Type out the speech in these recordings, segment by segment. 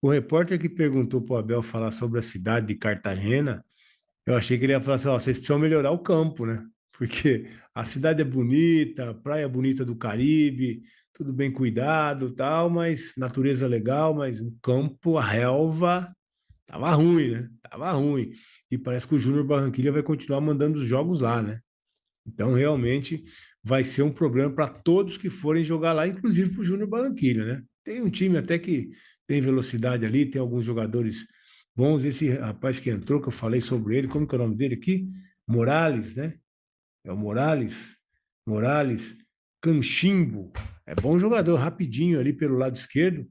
O repórter que perguntou para o Abel falar sobre a cidade de Cartagena, eu achei que ele ia falar assim, ó, vocês precisam melhorar o campo, né? Porque a cidade é bonita, a praia é bonita do Caribe, tudo bem cuidado, tal, mas natureza legal, mas o campo, a relva, tava ruim, né? Tava ruim. E parece que o Júnior Barranquilla vai continuar mandando os jogos lá, né? Então, realmente, vai ser um problema para todos que forem jogar lá, inclusive para o Júnior Barranquilla, né? Tem um time até que tem velocidade ali, tem alguns jogadores bons. Esse rapaz que entrou, que eu falei sobre ele, como que é o nome dele aqui? Morales, né? É o Morales. Morales. Canchimbo. É bom jogador, rapidinho ali pelo lado esquerdo,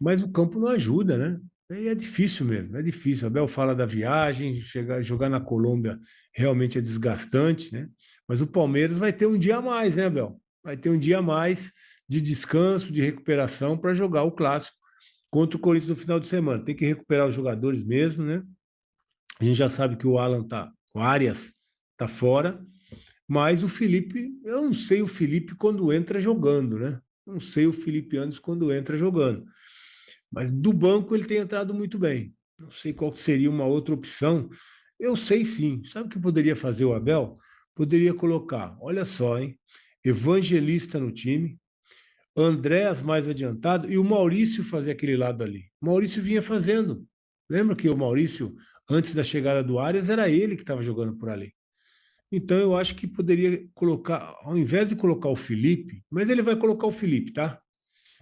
mas o campo não ajuda, né? E é difícil mesmo, é difícil. Abel fala da viagem, chegar, jogar na Colômbia realmente é desgastante, né? Mas o Palmeiras vai ter um dia a mais, né, Abel? Vai ter um dia a mais de descanso, de recuperação para jogar o clássico contra o Corinthians no final de semana. Tem que recuperar os jogadores mesmo, né? A gente já sabe que o Arias tá fora, mas o Felipe, eu não sei o Felipe quando entra jogando, né? Não sei o Felipe Andes quando entra jogando. Mas do banco ele tem entrado muito bem. Não sei qual seria uma outra opção. Eu sei sim. Sabe o que poderia fazer o Abel? Poderia colocar, olha só, hein? Evangelista no time, Andréas mais adiantado e o Maurício fazer aquele lado ali. O Maurício vinha fazendo. Lembra que o Maurício, antes da chegada do Arias, era ele que estava jogando por ali. Então eu acho que poderia colocar, ao invés de colocar o Felipe, mas ele vai colocar o Felipe, tá?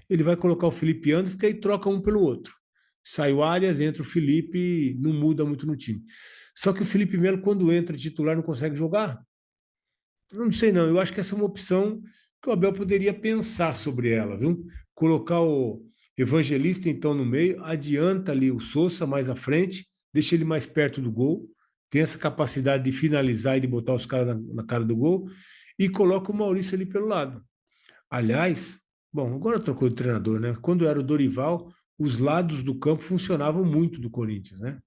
Ele vai colocar o Felipe Anderson, porque aí troca um pelo outro. Sai o Arias, entra o Felipe, não muda muito no time. Só que o Felipe Melo, quando entra titular, não consegue jogar? Eu não sei, não. Eu acho que essa é uma opção que o Abel poderia pensar sobre ela, viu? Colocar o Evangelista, então, no meio, adianta ali o Sousa mais à frente, deixa ele mais perto do gol, tem essa capacidade de finalizar e de botar os caras na cara do gol, e coloca o Maurício ali pelo lado. Aliás, bom, agora trocou de treinador, né? Quando era o Dorival, os lados do campo funcionavam muito do Corinthians, né?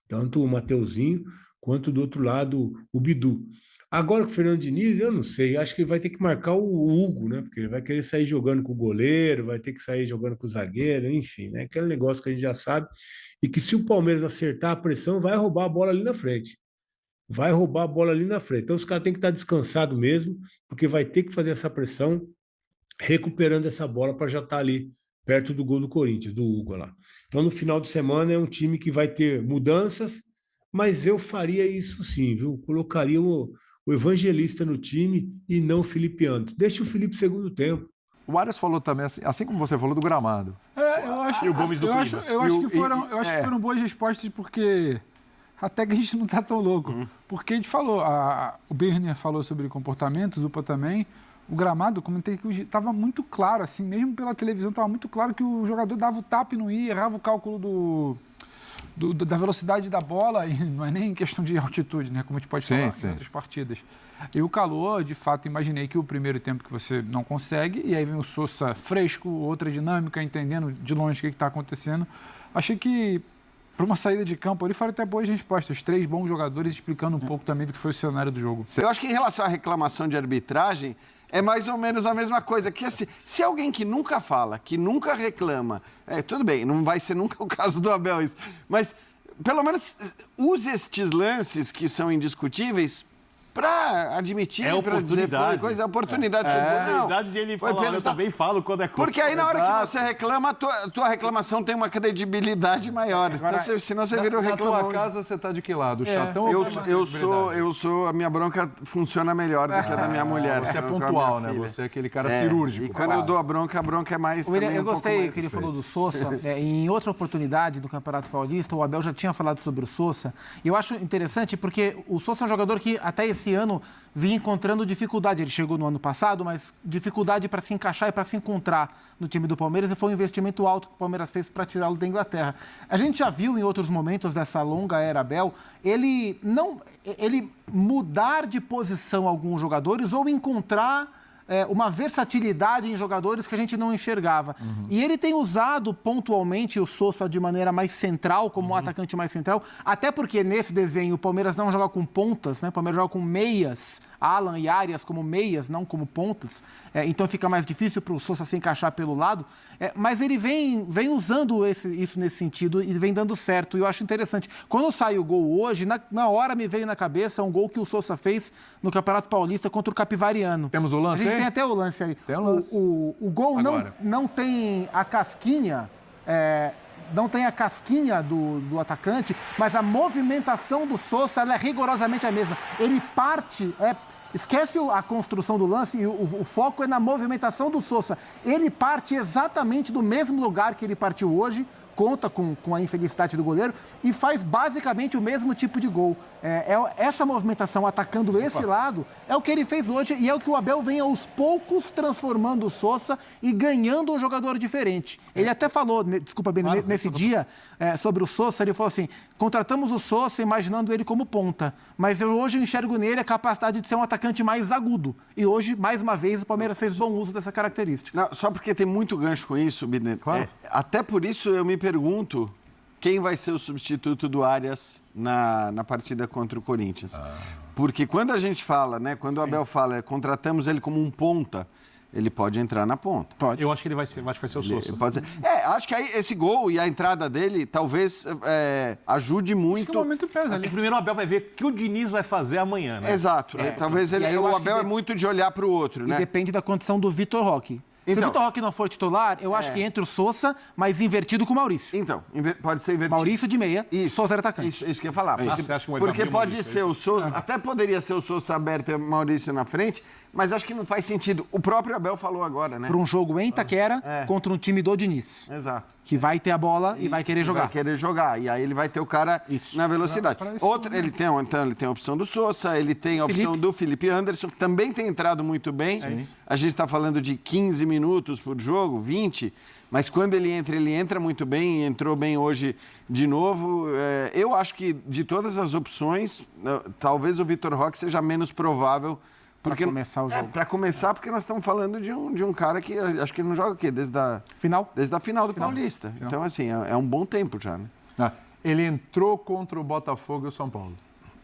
Tanto o Mateuzinho quanto do outro lado o Bidu. Agora com o Fernando Diniz, eu não sei, acho que ele vai ter que marcar o Hugo, né? Porque ele vai querer sair jogando com o goleiro, vai ter que sair jogando com o zagueiro, enfim, né? Aquele negócio que a gente já sabe. E que se o Palmeiras acertar a pressão, vai roubar a bola ali na frente. Vai roubar a bola ali na frente. Então os caras têm que estar descansados mesmo, porque vai ter que fazer essa pressão recuperando essa bola para já estar ali perto do gol do Corinthians, do Hugo lá. Então, no final de semana, é um time que vai ter mudanças, mas eu faria isso sim, viu? Colocaria o Evangelista no time e não o Felipe Anto. Deixa o Felipe segundo tempo. O Arias falou também, assim como você falou do gramado. Eu acho, E o Gomes do eu acho, Clima. eu acho que foram boas respostas, porque até que a gente não está tão louco. Porque a gente falou, o Birner falou sobre comportamento, o Zupa também. O gramado, comentei que estava muito claro, assim, mesmo pela televisão, estava muito claro que o jogador dava o tapa e não ia, errava o cálculo da velocidade da bola, e não é nem questão de altitude, né? Como a gente pode falar em outras partidas. E o calor, de fato, imaginei que o primeiro tempo que você não consegue, e aí vem o Sousa fresco, outra dinâmica, entendendo de longe o que está acontecendo. Achei que, para uma saída de campo, ali foram até boas respostas. 3 bons jogadores explicando um pouco também do que foi o cenário do jogo. Eu acho que em relação à reclamação de arbitragem, é mais ou menos a mesma coisa. Que se alguém que nunca fala, que nunca reclama, tudo bem, não vai ser nunca o caso do Abel isso, mas pelo menos use estes lances que são indiscutíveis para admitir, para dizer coisa, a oportunidade. A oportunidade de ele falar, eu também falo quando é contra. Porque aí na hora que você reclama, a tua reclamação tem uma credibilidade maior. Agora, então, senão você vira o reclamão. Na tua casa você tá de que lado? O chatão ou eu sou, a minha bronca funciona melhor do que a da minha mulher. Você é pontual, né? Você é aquele cara cirúrgico. E quando eu dou a bronca é mais... Eu gostei que ele falou do Sousa. Em outra oportunidade do Campeonato Paulista, o Abel já tinha falado sobre o Sousa. E eu acho interessante porque o Sousa é um jogador que até esse ano vinha encontrando dificuldade. Ele chegou no ano passado, mas dificuldade para se encaixar e para se encontrar no time do Palmeiras, e foi um investimento alto que o Palmeiras fez para tirá-lo da Inglaterra. A gente já viu em outros momentos dessa longa era Abel, ele mudar de posição alguns jogadores ou encontrar uma versatilidade em jogadores que a gente não enxergava. E ele tem usado pontualmente o Sousa de maneira mais central, como um atacante mais central, até porque nesse desenho o Palmeiras não joga com pontas, né? O Palmeiras joga com meias, Alan e Arias como meias, não como pontas. Então fica mais difícil para o Sousa se encaixar pelo lado. Mas ele vem usando isso nesse sentido e vem dando certo. E eu acho interessante. Quando sai o gol hoje, na hora me veio na cabeça um gol que o Sousa fez no Campeonato Paulista contra o Capivariano. Temos o lance aí? A gente aí? tem até o lance aí. Tem o lance. O gol não tem a casquinha... não tem a casquinha do atacante, mas a movimentação do Sousa ela é rigorosamente a mesma. Ele parte... Esquece a construção do lance e o foco é na movimentação do Sousa. Ele parte exatamente do mesmo lugar que ele partiu hoje, conta com a infelicidade do goleiro e faz basicamente o mesmo tipo de gol. Essa movimentação atacando esse lado é o que ele fez hoje e é o que o Abel vem aos poucos transformando o Sousa e ganhando um jogador diferente. Ele até falou, desculpa, bem, nesse dia, sobre o Sousa, ele falou assim, contratamos o Sousa imaginando ele como ponta, mas hoje eu enxergo nele a capacidade de ser um atacante mais agudo. E hoje, mais uma vez, o Palmeiras fez bom uso dessa característica. Não, só porque tem muito gancho com isso, Bidner. Claro. Até por isso eu me pergunto quem vai ser o substituto do Arias na partida contra o Corinthians. Porque quando a gente fala, né, quando o Abel fala, contratamos ele como um ponta, ele pode entrar na ponta. Pode. Eu acho que ele vai ser, acho que vai ser o Sousa. Pode ser. Acho que aí esse gol e a entrada dele talvez ajude muito. Acho que o momento pesa ali. Primeiro o Abel vai ver o que o Diniz vai fazer amanhã, né? Exato. Talvez o Abel é muito de olhar para o outro, né? E depende da condição do Vitor Roque. Se o Vitor Roque não for titular, eu acho que entra o Sousa, mas invertido com o Maurício. Então, pode ser invertido. Maurício de meia, Sousa era atacante. Isso que eu ia falar. Porque pode ser o Sousa, até poderia ser o Sousa aberto e o Maurício na frente, mas acho que não faz sentido. O próprio Abel falou agora, né? Para um jogo em Itaquera contra um time do Diniz. Exato. Que vai ter a bola e vai querer jogar. Vai querer jogar. E aí ele vai ter o cara na velocidade. Ele tem a opção do Sousa, ele tem a opção do Felipe Anderson, que também tem entrado muito bem. A gente está falando de 15 minutos por jogo, 20, mas quando ele entra muito bem, entrou bem hoje de novo. Eu acho que de todas as opções, talvez o Vitor Roque seja menos provável. Para começar o jogo. Para começar, porque nós estamos falando de um cara que acho que ele não joga o quê? Desde a final do Paulista. Então, assim, é um bom tempo já, né? Ele entrou contra o Botafogo e o São Paulo.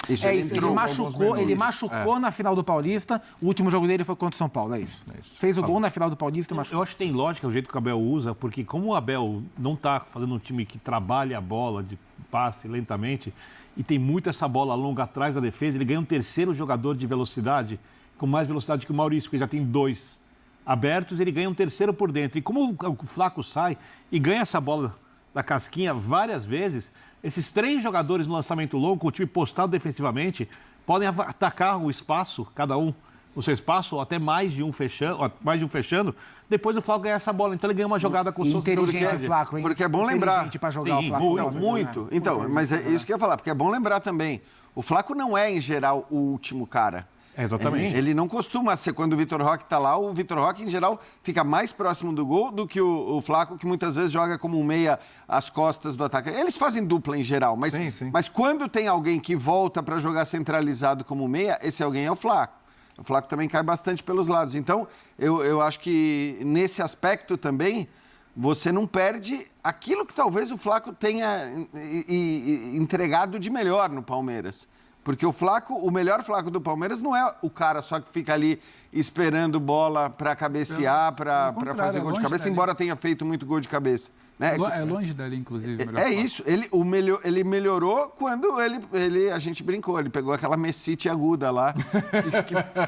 Ele machucou na final do Paulista. O último jogo dele foi contra o São Paulo, é isso. Fez o gol na final do Paulista e machucou. Eu acho que tem lógica o jeito que o Abel usa, porque como o Abel não está fazendo um time que trabalha a bola de passe lentamente e tem muito essa bola longa atrás da defesa, ele ganha um terceiro jogador de velocidade, com mais velocidade que o Maurício, porque já tem 2 abertos, ele ganha um terceiro por dentro. E como o Flaco sai e ganha essa bola da casquinha várias vezes, esses 3 jogadores no lançamento longo, com o time postado defensivamente, podem atacar o espaço, cada um o seu espaço, ou até mais de um fechando, depois o Flaco ganha essa bola. Então ele ganha uma jogada com o Sousa. Inteligente o Flaco, hein? Porque é bom lembrar. Para jogar o Flaco. Muito. Então, mas é isso que eu ia falar, porque é bom lembrar também. O Flaco não é, em geral, o último cara. Exatamente. Ele não costuma ser, quando o Vitor Roque está lá, o Vitor Roque, em geral, fica mais próximo do gol do que o Flaco, que muitas vezes joga como um meia às costas do atacante. Eles fazem dupla em geral, mas quando tem alguém que volta para jogar centralizado como meia, esse alguém é o Flaco. O Flaco também cai bastante pelos lados. Então, eu acho que nesse aspecto também, você não perde aquilo que talvez o Flaco tenha entregado de melhor no Palmeiras. Porque o melhor Flaco do Palmeiras não é o cara só que fica ali esperando bola para cabecear, para fazer gol de cabeça, embora tenha feito muito gol de cabeça. Né? É longe dali, inclusive. Isso. Ele melhorou quando a gente brincou. Ele pegou aquela messite aguda lá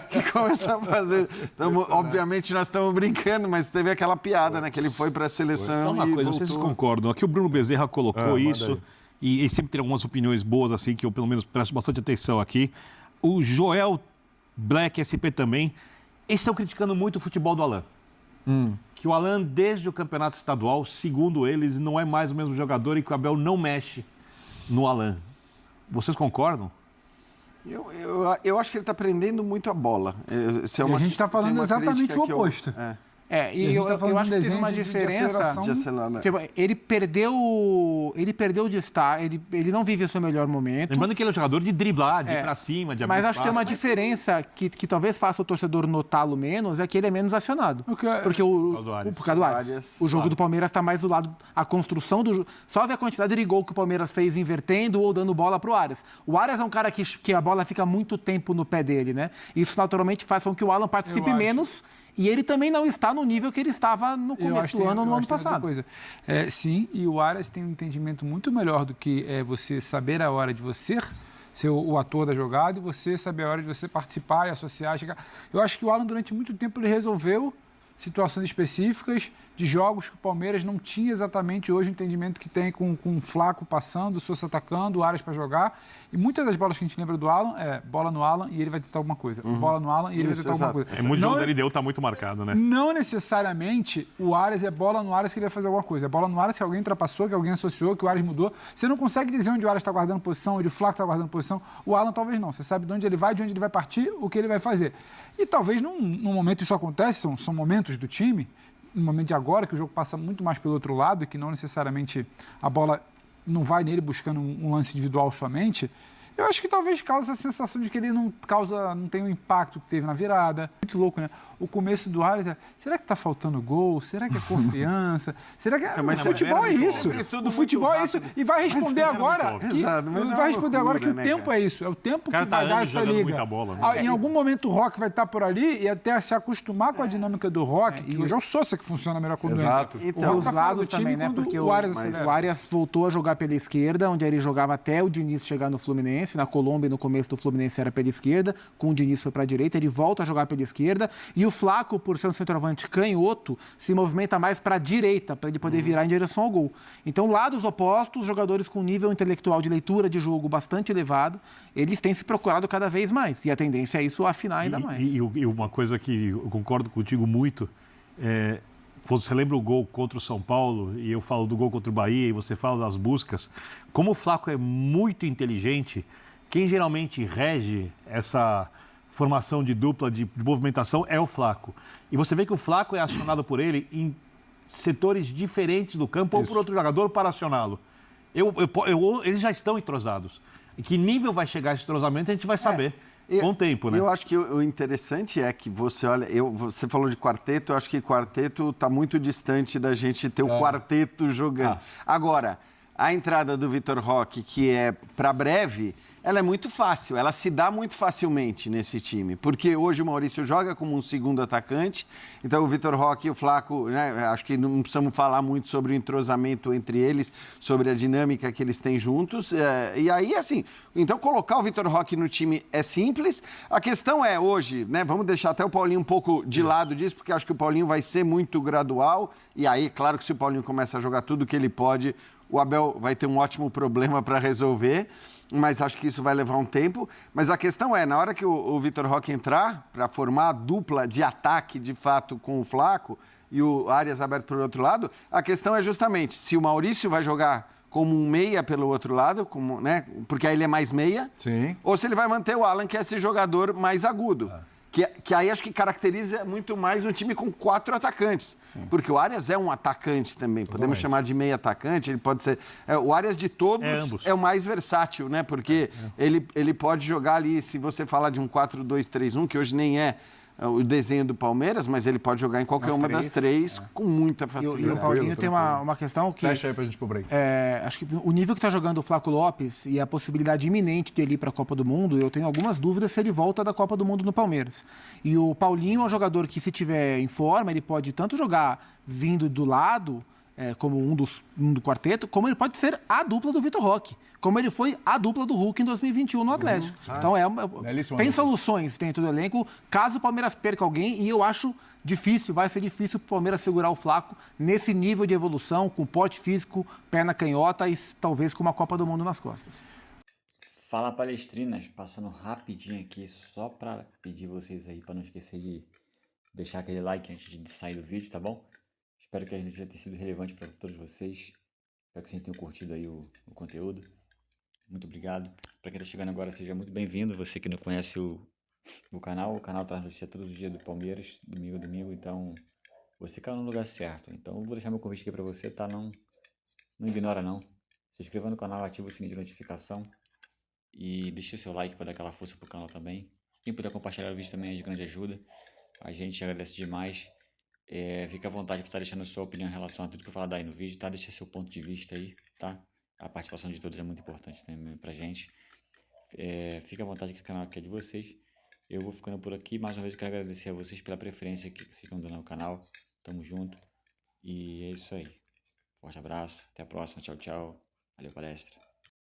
que começou a fazer. Então, obviamente, nós estamos brincando, mas teve aquela piada, né? Que ele foi para a seleção. Só uma coisa, vocês concordam. Aqui o Bruno Bezerra colocou isso. E ele sempre tem algumas opiniões boas, assim, que eu pelo menos presto bastante atenção aqui. O Joel Black SP também. Eles estão criticando muito o futebol do Alan. Que o Alan, desde o campeonato estadual, segundo eles, não é mais o mesmo jogador e que o Abel não mexe no Alan. Vocês concordam? Eu acho que ele está prendendo muito a bola. A gente está falando exatamente o oposto. E eu acho que teve uma diferença. Tipo, ele perdeu de estar, ele não vive o seu melhor momento. Lembrando que ele é um jogador de driblar, de ir pra cima, de abrir Mas acho espaço. que tem uma diferença que talvez faça o torcedor notá-lo menos, é que ele é menos acionado. Porque por causa do Arias. O jogo do Palmeiras está mais do lado, a construção do jogo. Só ver a quantidade de gol que o Palmeiras fez invertendo ou dando bola pro Arias. O Arias é um cara que a bola fica muito tempo no pé dele, né? Isso naturalmente faz com que o Alan participe menos. E ele também não está no nível que ele estava no começo do ano, no ano passado. Coisa. Sim, e o Arias tem um entendimento muito melhor do que você saber a hora de você ser o ator da jogada e você saber a hora de você participar e associar. Chegar. Eu acho que o Alan, durante muito tempo, ele resolveu situações específicas de jogos que o Palmeiras não tinha exatamente hoje o entendimento que tem com o Flaco passando, o Sousa atacando, o Arias para jogar. E muitas das bolas que a gente lembra do Alan bola no Alan e ele vai tentar alguma coisa. Bola no Alan e ele vai tentar alguma coisa. Muito jogo dele deu, tá muito marcado, né? Não necessariamente o Arias é bola no Arias que ele vai fazer alguma coisa. É bola no Arias que alguém ultrapassou, que alguém associou, que o Arias mudou. Você não consegue dizer onde o Arias está guardando posição, onde o Flaco está guardando posição. O Alan talvez não. Você sabe de onde ele vai, de onde ele vai partir, o que ele vai fazer. E talvez num momento isso acontece, são momentos do time, no momento de agora, que o jogo passa muito mais pelo outro lado e que não necessariamente a bola não vai nele buscando um lance individual somente, eu acho que talvez cause essa sensação de que ele não tem o impacto que teve na virada. Muito louco, né? O começo do Arias será que está faltando gol? Será que é confiança? Será que o futebol é isso? O futebol é isso. E vai responder agora que o tempo é isso. É o tempo que vai dar essa liga. Em algum momento o Roque vai estar por ali e até se acostumar com a dinâmica do Roque, que hoje é o Sousa que funciona melhor quando entra. Então, os lados também, né? Porque o Arias voltou a jogar pela esquerda, onde ele jogava até o Diniz chegar no Fluminense. Na Colômbia, no começo do Fluminense, era pela esquerda, com o Diniz foi para a direita, ele volta a jogar pela esquerda, e o Flaco, por ser um centroavante canhoto, se movimenta mais para a direita, para ele poder virar em direção ao gol. Então, lados opostos, jogadores com nível intelectual de leitura de jogo bastante elevado, eles têm se procurado cada vez mais, e a tendência é isso afinar ainda mais. E uma coisa que eu concordo contigo muito, você lembra o gol contra o São Paulo, e eu falo do gol contra o Bahia, e você fala das buscas. Como o Flaco é muito inteligente, quem geralmente rege essa formação de dupla de movimentação é o Flaco. E você vê que o Flaco é acionado por ele em setores diferentes do campo ou por outro jogador para acioná-lo. Eles já estão entrosados. Em que nível vai chegar esse entrosamento, a gente vai saber. Com o tempo, né? Eu acho que o interessante é que você olha... Você falou de quarteto, eu acho que quarteto está muito distante da gente ter o quarteto jogando. Agora, a entrada do Vitor Roque, que é para breve, ela é muito fácil, ela se dá muito facilmente nesse time, porque hoje o Maurício joga como um segundo atacante, então o Vitor Roque e o Flaco, né, acho que não precisamos falar muito sobre o entrosamento entre eles, sobre a dinâmica que eles têm juntos, e aí, assim, então colocar o Vitor Roque no time é simples, a questão é hoje, né, vamos deixar até o Paulinho um pouco de lado disso, porque acho que o Paulinho vai ser muito gradual, e aí, claro que se o Paulinho começa a jogar tudo que ele pode, o Abel vai ter um ótimo problema para resolver, mas acho que isso vai levar um tempo. Mas a questão é, na hora que o Vitor Roque entrar para formar a dupla de ataque, de fato, com o Flaco e o Arias aberto para o outro lado, a questão é justamente se o Maurício vai jogar como um meia pelo outro lado, né, porque aí ele é mais meia, ou se ele vai manter o Alan, que é esse jogador mais agudo. Que aí acho que caracteriza muito mais um time com 4 atacantes. Sim. Porque o Arias é um atacante também. Podemos chamar de meio atacante, ele pode ser... o Arias de todos é o mais versátil, né? Porque ele pode jogar ali, se você falar de um 4-2-3-1, que hoje nem é o desenho do Palmeiras, mas ele pode jogar em qualquer uma das três com muita facilidade. E o Paulinho tem uma questão que... Fecha aí pra gente ir pro break. Acho que o nível que está jogando o Flaco Lopes e a possibilidade iminente de ele ir para a Copa do Mundo, eu tenho algumas dúvidas se ele volta da Copa do Mundo no Palmeiras. E o Paulinho é um jogador que, se tiver em forma, ele pode tanto jogar vindo do lado, como um do quarteto, como ele pode ser a dupla do Vitor Roque, como ele foi a dupla do Hulk em 2021 no Atlético. Então, tem soluções dentro do elenco, caso o Palmeiras perca alguém, e eu acho difícil, vai ser difícil para o Palmeiras segurar o Flaco nesse nível de evolução, com porte físico, perna canhota e talvez com uma Copa do Mundo nas costas. Fala, palestrinas, passando rapidinho aqui só para pedir vocês aí, para não esquecer de deixar aquele like antes de sair do vídeo, tá bom? Espero que a gente tenha sido relevante para todos vocês. Espero que vocês tenham curtido aí o conteúdo. Muito obrigado. Para quem está chegando agora, seja muito bem-vindo. Você que não conhece o canal traz notícia todos os dias do Palmeiras, domingo a domingo. Então, você caiu no lugar certo. Então eu vou deixar meu convite aqui pra você, tá? Não ignora não. Se inscreva no canal, ativa o sininho de notificação e deixa o seu like para dar aquela força pro canal também. Quem puder compartilhar o vídeo também é de grande ajuda. A gente agradece demais. Fica à vontade para estar deixando a sua opinião em relação a tudo que eu falar daí no vídeo, tá? Deixa seu ponto de vista aí, tá? A participação de todos é muito importante também pra gente. Fica à vontade que esse canal aqui é de vocês. Eu vou ficando por aqui. Mais uma vez eu quero agradecer a vocês pela preferência que vocês estão dando ao canal. Tamo junto. E é isso aí. Forte abraço. Até a próxima. Tchau, tchau. Valeu, palestra.